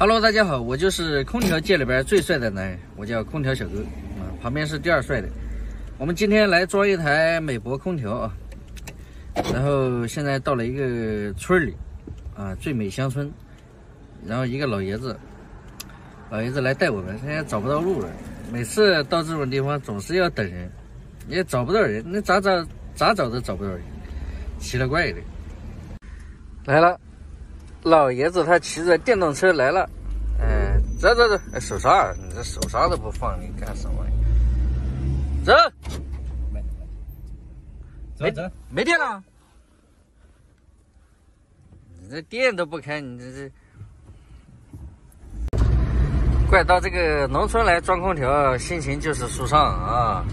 Hello， 大家好，我就是空调界里边最帅的男人，我叫空调小哥啊，旁边是第二帅的。我们今天来装一台美博空调啊，然后现在到了一个村里啊，最美乡村，然后一个老爷子来带我们，现在找不到路了，每次到这种地方总是要等人，也找不到人，那咋找都找不到人，奇了怪的。来了。老爷子他骑着电动车来了，走，手刹，你这手刹都不放，你干什么？走，没电了，你这电都不开，你这怪到这个农村来装空调，心情就是舒畅啊。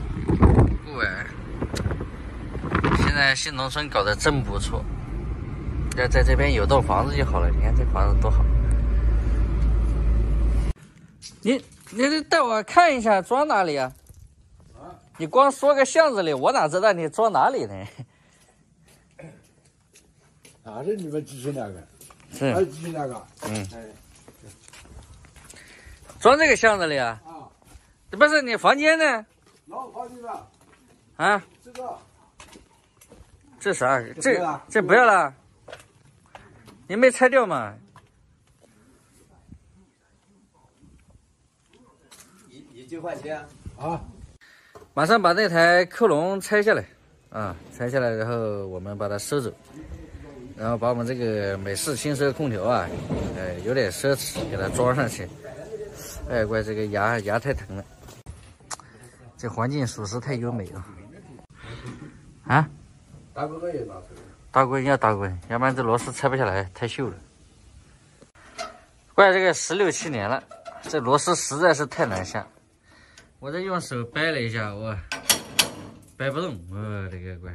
现在新农村搞得真不错。要在这边有栋房子就好了，你看这房子多好。你带我看一下装哪里啊？你光说个巷子里，我哪知道你装哪里呢？哪是你们机器那个？是。还是机器那个？装这个巷子里啊？啊。不是你房间呢？老房间了。啊？这个。这啥？这不要了。你没拆掉吗？1块钱啊！马上把那台克隆拆下来啊！拆下来，然后我们把它收走，然后把我们这个美式轻奢空调啊，有点奢侈，给它装上去。哎，怪这个牙太疼了，这环境属实太优美了。啊？打滚也拿出来。打滚要打滚，要不然这螺丝拆不下来，太锈了。怪这个16、17年了，这螺丝实在是太难下。我这用手掰了一下，我掰不动，我这个怪。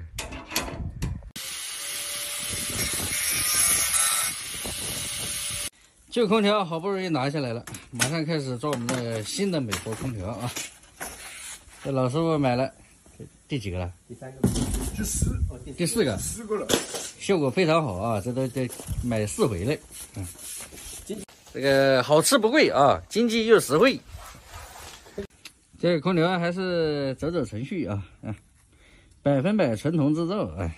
旧空调好不容易拿下来了，马上开始装我们的新的美国空调啊。这老师傅买了，第几个了？第3个。第4个，4个了，效果非常好啊！这都得买4回了。这个好吃不贵啊，经济又实惠。这个空调还是走程序啊，100%纯铜制造哎。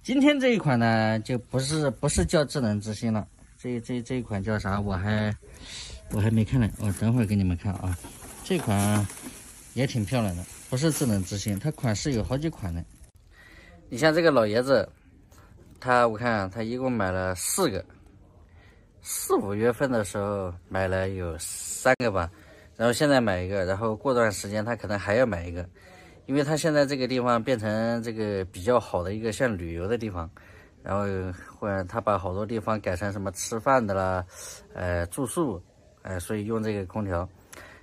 今天这一款呢，就不是叫智能之星了，这一款叫啥？我还没看呢，我等会儿给你们看啊。这款也挺漂亮的。不是智能之星，它款式有好几款呢。你像这个老爷子，我看他一共买了4个，4、5月份的时候买了有3个吧，然后现在买一个，然后过段时间他可能还要买一个，因为他现在这个地方变成这个比较好的一个像旅游的地方，然后或者他把好多地方改成什么吃饭的啦，住宿，所以用这个空调。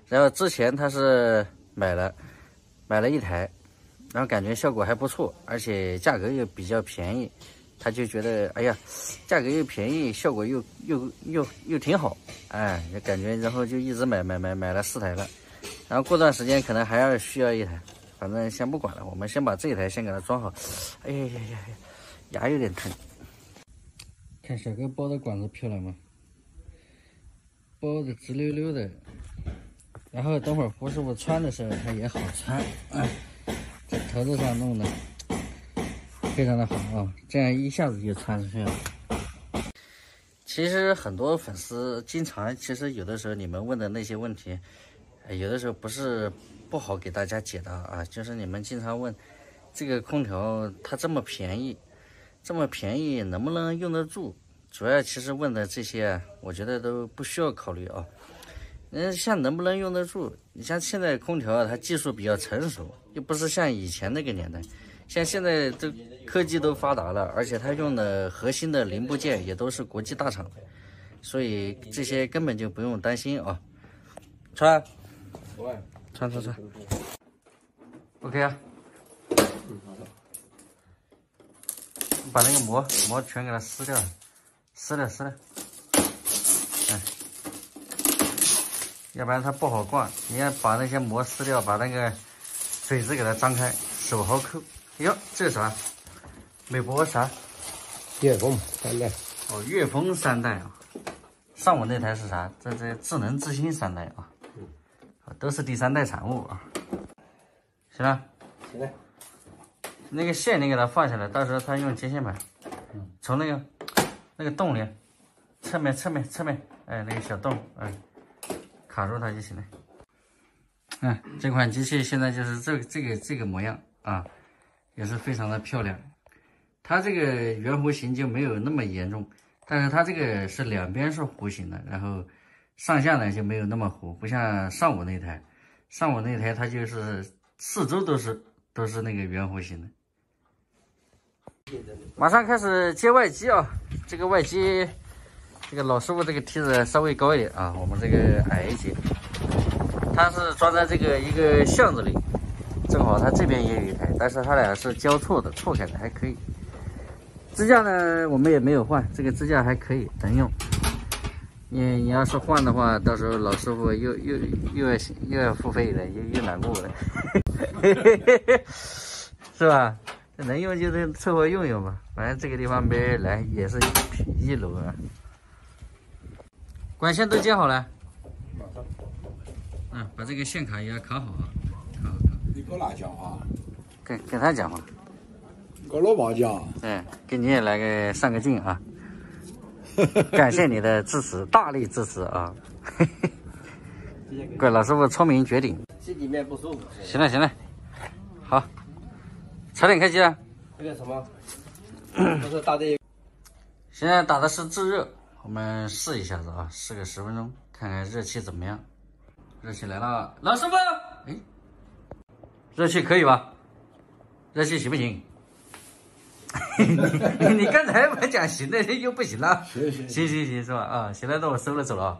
然后之前他是买了1台，然后感觉效果还不错，而且价格又比较便宜，他就觉得哎呀，价格又便宜，效果又挺好，就感觉然后就一直买了4台了，然后过段时间可能还需要1台，反正先不管了，我们先把这一台先给它装好。哎呀，牙有点疼。看小哥包的管子漂亮吗？包的直溜溜的。然后等会儿胡师傅穿的时候，它也好穿，这头子上弄的非常的好啊，这样一下子就穿出去了。其实很多粉丝经常，其实有的时候你们问的那些问题，有的时候不是不好给大家解答啊，就是你们经常问这个空调它这么便宜能不能用得住？主要其实问的这些，我觉得都不需要考虑啊。像能不能用得住？你像现在空调它技术比较成熟，又不是像以前那个年代。像现在这科技都发达了，而且它用的核心的零部件也都是国际大厂的，所以这些根本就不用担心啊。穿 ，OK 啊。把那个膜全给它撕掉，撕了。要不然它不好挂，你要把那些膜撕掉，把那个嘴子给它张开，手好扣。哟，这是啥？美博啥？岳峰3代。哦，岳峰3代啊。上午那台是啥？这智能之星3代啊，都是第3代产物啊。行了，行了。那个线你给它放下来，到时候它用接线板，从那个洞里，侧面，哎，那个小洞，哎，卡住它就行了。这款机器现在就是这个模样啊，也是非常的漂亮。它这个圆弧形就没有那么严重，但是它这个是两边是弧形的，然后上下呢就没有那么弧，不像上午那台，它就是四周都是那个圆弧形的。马上开始接外机啊，这个外机，这个老师傅这个梯子稍微高一点啊，我们这个矮一截。它是装在这个一个巷子里，正好它这边也有一台，但是它俩是交错的，错开的还可以。支架呢，我们也没有换，这个支架还可以能用。你要是换的话，到时候老师傅又要付费的，又难过了，是吧？能用就凑合用用吧，反正这个地方没人来，也是1楼啊。管线都接好了。把这个线卡也要卡好啊，卡好。你跟哪讲话？跟他讲话。跟老王讲。给你也来个上个镜啊！感谢你的支持，大力支持啊！怪老师傅聪明绝顶。心里面不舒服。行了，好，早点开机啊。这个什么？不是大队。现在打的是制热，我们试一下子啊，试个10分钟，看看热气怎么样。热气来了，老师傅，哎，热气可以吧？热气行不行？你刚才不讲行的，又不行了。行是吧？啊，行了，那我收了走了啊。